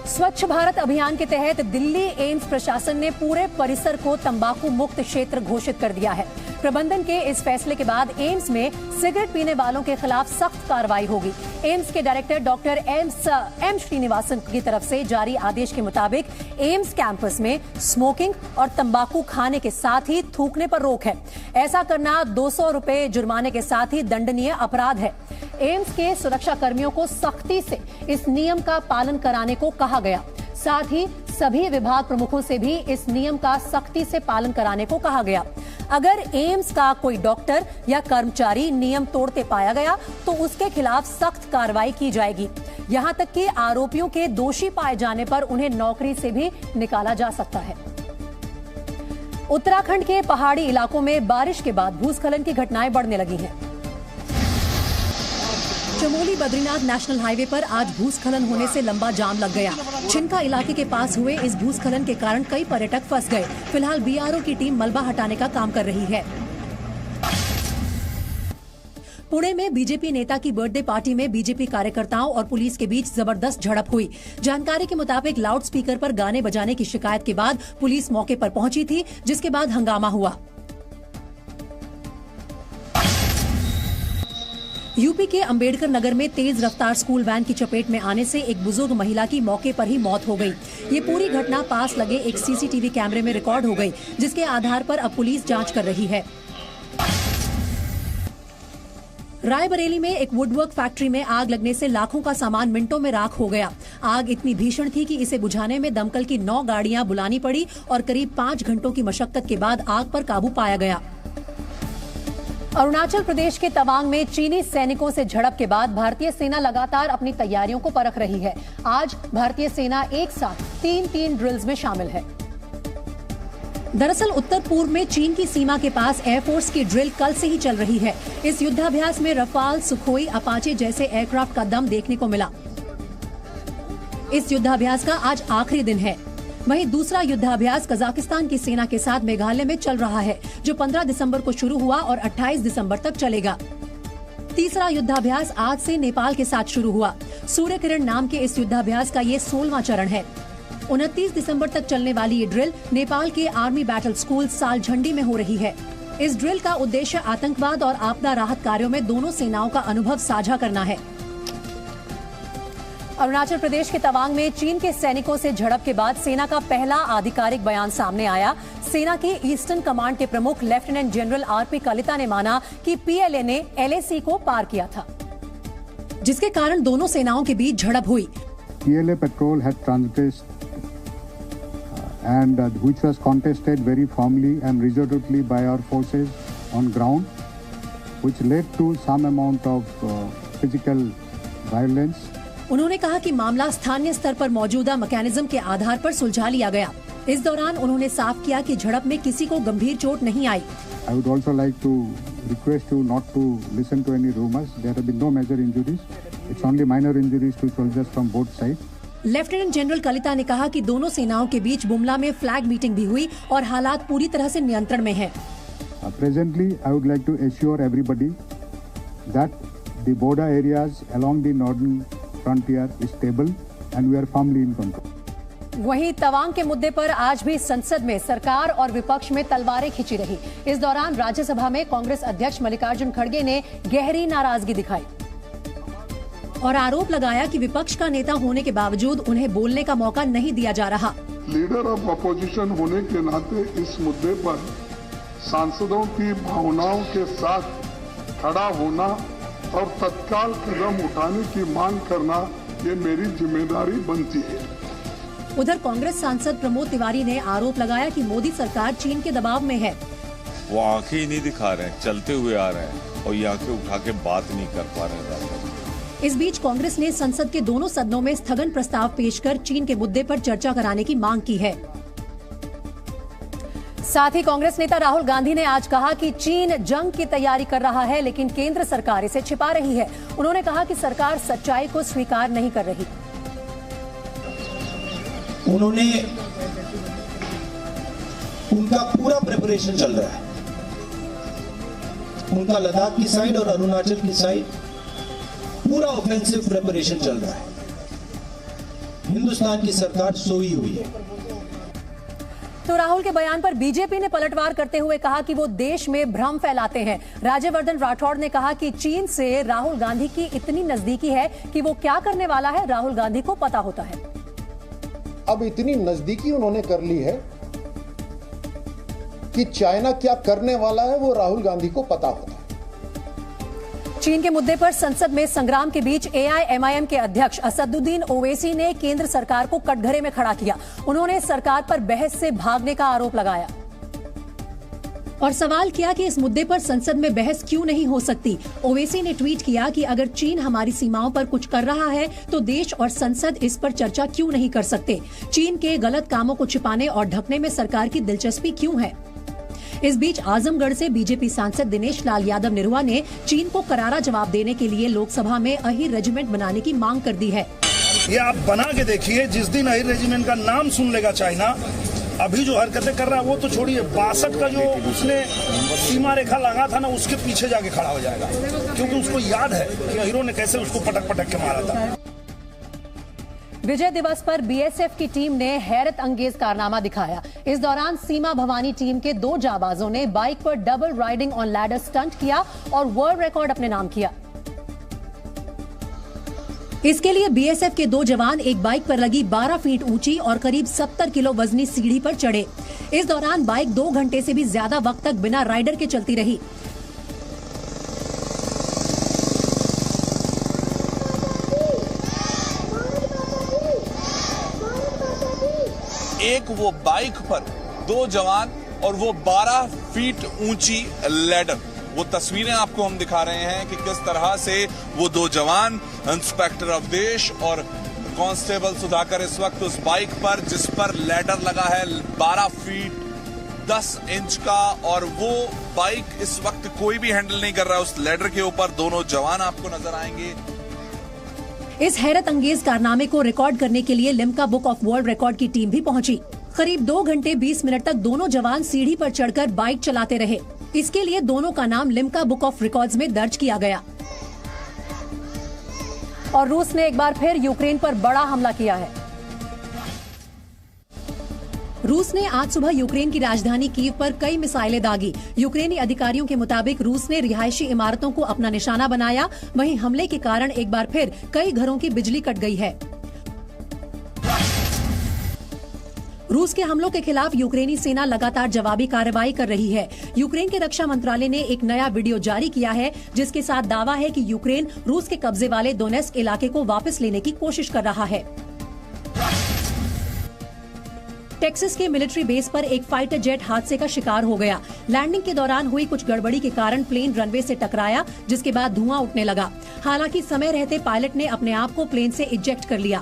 स्वच्छ भारत अभियान के तहत दिल्ली एम्स प्रशासन ने पूरे परिसर को तंबाकू मुक्त क्षेत्र घोषित कर दिया है। प्रबंधन के इस फैसले के बाद एम्स में सिगरेट पीने वालों के खिलाफ सख्त कार्रवाई होगी। एम्स के डायरेक्टर डॉक्टर एम श्रीनिवासन की तरफ से जारी आदेश के मुताबिक एम्स कैंपस में स्मोकिंग और तंबाकू खाने के साथ ही थूकने पर रोक है। ऐसा करना 200 रुपए जुर्माने के साथ ही दंडनीय अपराध है। एम्स के सुरक्षा कर्मियों को सख्ती से इस नियम का पालन कराने को कहा गया। साथ ही सभी विभाग प्रमुखों से भी इस नियम का सख्ती से पालन कराने को कहा गया। अगर एम्स का कोई डॉक्टर या कर्मचारी नियम तोड़ते पाया गया तो उसके खिलाफ सख्त कार्रवाई की जाएगी। यहां तक कि आरोपियों के दोषी पाए जाने पर उन्हें नौकरी से भी निकाला जा सकता है। उत्तराखंड के पहाड़ी इलाकों में बारिश के बाद भूस्खलन की घटनाएं बढ़ने लगी हैं। चमोली बद्रीनाथ नेशनल हाईवे पर आज भूस्खलन होने से लंबा जाम लग गया। छिनका इलाके के पास हुए इस भूस्खलन के कारण कई पर्यटक फंस गए। फिलहाल बीआरओ की टीम मलबा हटाने का काम कर रही है। पुणे में बीजेपी नेता की बर्थडे पार्टी में बीजेपी कार्यकर्ताओं और पुलिस के बीच जबरदस्त झड़प हुई। जानकारी के मुताबिक लाउड स्पीकर पर गाने बजाने की शिकायत के बाद पुलिस मौके पर पहुंची थी, जिसके बाद हंगामा हुआ। यूपी के अंबेडकर नगर में तेज रफ्तार स्कूल वैन की चपेट में आने से एक बुजुर्ग महिला की मौके पर ही मौत हो गई। ये पूरी घटना पास लगे एक सीसीटीवी कैमरे में रिकॉर्ड हो गई, जिसके आधार पर अब पुलिस जांच कर रही है। रायबरेली में एक वुडवर्क फैक्ट्री में आग लगने से लाखों का सामान मिनटों में राख हो गया। आग इतनी भीषण थी कि इसे बुझाने में दमकल की 9 गाड़ियां बुलानी पड़ी और करीब 5 घंटों की मशक्कत के बाद आग पर काबू पाया गया। अरुणाचल प्रदेश के तवांग में चीनी सैनिकों से झड़प के बाद भारतीय सेना लगातार अपनी तैयारियों को परख रही है। आज भारतीय सेना एक साथ 3 ड्रिल्स में शामिल है। दरअसल उत्तर पूर्व में चीन की सीमा के पास एयरफोर्स की ड्रिल कल से ही चल रही है। इस युद्धाभ्यास में रफाल, सुखोई, अपाचे जैसे एयरक्राफ्ट का दम देखने को मिला। इस युद्धाभ्यास का आज आखिरी दिन है। वहीं दूसरा युद्धाभ्यास कजाकिस्तान की सेना के साथ मेघालय में चल रहा है, जो 15 दिसंबर को शुरू हुआ और 28 दिसंबर तक चलेगा। तीसरा युद्धाभ्यास आज से नेपाल के साथ शुरू हुआ। सूर्य किरण नाम के इस युद्धाभ्यास का ये 16वां चरण है। 29 दिसंबर तक चलने वाली ये ड्रिल नेपाल के आर्मी बैटल स्कूल सालझंडी में हो रही है। इस ड्रिल का उद्देश्य आतंकवाद और आपदा राहत कार्यों में दोनों सेनाओं का अनुभव साझा करना है। अरुणाचल प्रदेश के तवांग में चीन के सैनिकों से झड़प के बाद सेना का पहला आधिकारिक बयान सामने आया। सेना के ईस्टर्न कमांड के प्रमुख लेफ्टिनेंट जनरल आरपी कलिता ने माना कि पीएलए ने एलएसी को पार किया था, जिसके कारण दोनों सेनाओं के बीच झड़प हुई। PLA patrol had transgressed and which was contested very firmly and resolutely by our forces on ground, which led to some amount of physical violence. उन्होंने कहा कि मामला स्थानीय स्तर पर मौजूदा मैकेनिज्म के आधार पर सुलझा लिया गया। इस दौरान उन्होंने साफ किया कि झड़प में किसी को गंभीर चोट नहीं आई। I would also like to request you not to listen to any rumors. There have been no major injuries. It's only minor injuries to soldiers from both sides. Lieutenant general Kalita ने कहा कि दोनों सेनाओं के बीच बुमला में फ्लैग मीटिंग भी हुई और हालात पूरी तरह से नियंत्रण में हैं। Presently, I would like to assure everybody that the border areas along the northern frontier is stable and we are firmly in control. वहीं तवांग के मुद्दे पर आज भी संसद में सरकार और विपक्ष में तलवारें खिंची रही। इस दौरान राज्यसभा में कांग्रेस अध्यक्ष मल्लिकार्जुन खड़गे ने गहरी नाराजगी दिखाई और आरोप लगाया कि विपक्ष का नेता होने के बावजूद उन्हें बोलने का मौका नहीं दिया जा रहा। लीडर ऑफ अपोजिशन होने के नाते इस मुद्दे पर सांसदों की भावनाओं के साथ खड़ा होना और तत्काल कदम उठाने की मांग करना ये मेरी जिम्मेदारी बनती है। उधर कांग्रेस सांसद प्रमोद तिवारी ने आरोप लगाया कि मोदी सरकार चीन के दबाव में है। वो आंखें ही नहीं दिखा रहे हैं, चलते हुए आ रहे हैं और ये आंखें उठा के बात नहीं कर पा रहे। इस बीच कांग्रेस ने संसद के दोनों सदनों में स्थगन प्रस्ताव पेश कर चीन के मुद्दे पर चर्चा कराने की मांग की है। साथ ही कांग्रेस नेता राहुल गांधी ने आज कहा कि चीन जंग की तैयारी कर रहा है, लेकिन केंद्र सरकार इसे छिपा रही है। उन्होंने कहा कि सरकार सच्चाई को स्वीकार नहीं कर रही। उन्होंने उनका पूरा प्रिपरेशन चल रहा है, उनका लद्दाख की साइड और अरुणाचल की साइड पूरा ऑफेंसिव प्रिपरेशन चल रहा है। हिंदुस्तान की सरकार सोई हुई है। तो राहुल के बयान पर बीजेपी ने पलटवार करते हुए कहा कि वो देश में भ्रम फैलाते हैं। राज्यवर्धन राठौड़ ने कहा कि चीन से राहुल गांधी की इतनी नजदीकी है कि वो क्या करने वाला है राहुल गांधी को पता होता है। अब इतनी नजदीकी उन्होंने कर ली है कि चाइना क्या करने वाला है वो राहुल गांधी को पता होता है। चीन के मुद्दे पर संसद में संग्राम के बीच एआईएमआईएम के अध्यक्ष असदुद्दीन ओवैसी ने केंद्र सरकार को कटघरे में खड़ा किया। उन्होंने सरकार पर बहस से भागने का आरोप लगाया और सवाल किया कि इस मुद्दे पर संसद में बहस क्यों नहीं हो सकती। ओवैसी ने ट्वीट किया कि अगर चीन हमारी सीमाओं पर कुछ कर रहा है तो देश और संसद इस पर चर्चा क्यों नहीं कर सकते। चीन के गलत कामों को छिपाने और ढकने में सरकार की दिलचस्पी क्यों है। इस बीच आजमगढ़ से बीजेपी सांसद दिनेश लाल यादव निरुआ ने चीन को करारा जवाब देने के लिए लोकसभा में अहिर रेजिमेंट बनाने की मांग कर दी है। ये आप बना के देखिए, जिस दिन अहिर रेजिमेंट का नाम सुन लेगा चाइना, अभी जो हरकतें कर रहा है वो तो छोड़िए, 62 का जो उसने सीमा रेखा लगा था ना, उसके पीछे जाके खड़ा हो जाएगा, क्योंकि उसको याद है कि अहिरों ने कैसे उसको पटक पटक के मारा था। विजय दिवस पर बीएसएफ की टीम ने हैरत अंगेज कारनामा दिखाया। इस दौरान सीमा भवानी टीम के 2 जाबाजों ने बाइक पर double riding on ladder stunt किया और वर्ल्ड रिकॉर्ड अपने नाम किया। इसके लिए बीएसएफ के 2 जवान एक बाइक पर लगी 12 फीट ऊंची और करीब 70 किलो वजनी सीढ़ी पर चढ़े। इस दौरान बाइक 2 घंटे से भी ज्यादा वक्त तक बिना राइडर के चलती रही। एक वो बाइक पर 2 जवान और वो 12 फीट ऊंची लैडर, वो तस्वीरें आपको हम दिखा रहे हैं कि किस तरह से वो 2 जवान, इंस्पेक्टर अवधेश और कांस्टेबल सुधाकर, इस वक्त उस बाइक पर जिस पर लैडर लगा है 12 फीट 10 इंच का, और वो बाइक इस वक्त कोई भी हैंडल नहीं कर रहा है। उस लैडर के ऊपर दोनों जवान आपको नजर आएंगे। इस हैरत अंगेज कारनामे को रिकॉर्ड करने के लिए Limca book of world record की टीम भी पहुंची। करीब 2 घंटे 20 मिनट तक दोनों जवान सीढ़ी पर चढ़कर बाइक चलाते रहे। इसके लिए दोनों का नाम लिम्का बुक ऑफ रिकॉर्ड्स में दर्ज किया गया। और रूस ने एक बार फिर यूक्रेन पर बड़ा हमला किया है। रूस ने आज सुबह यूक्रेन की राजधानी कीव पर कई मिसाइलें दागी। यूक्रेनी अधिकारियों के मुताबिक रूस ने रिहायशी इमारतों को अपना निशाना बनाया। वहीं हमले के कारण एक बार फिर कई घरों की बिजली कट गई है। रूस के हमलों के खिलाफ यूक्रेनी सेना लगातार जवाबी कार्रवाई कर रही है। यूक्रेन के रक्षा मंत्रालय ने एक नया वीडियो जारी किया है जिसके साथ दावा है कि यूक्रेन रूस के कब्जे वाले दोनेत्स्क इलाके को वापस लेने की कोशिश कर रहा है। टेक्सास के मिलिट्री बेस पर एक फाइटर जेट हादसे का शिकार हो गया। लैंडिंग के दौरान हुई कुछ गड़बड़ी के कारण प्लेन रनवे से टकराया, जिसके बाद धुआं उठने लगा। हालांकि समय रहते पायलट ने अपने आप को प्लेन से इजेक्ट कर लिया।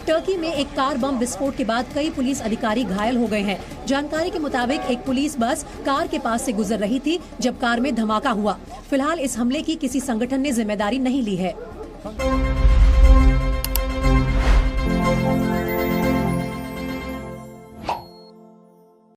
टर्की में एक कार बम विस्फोट के बाद कई पुलिस अधिकारी घायल हो गए हैं। जानकारी के मुताबिक एक पुलिस बस कार के पास से गुजर रही थी जब कार में धमाका हुआ। फिलहाल इस हमले की किसी संगठन ने जिम्मेदारी नहीं ली है।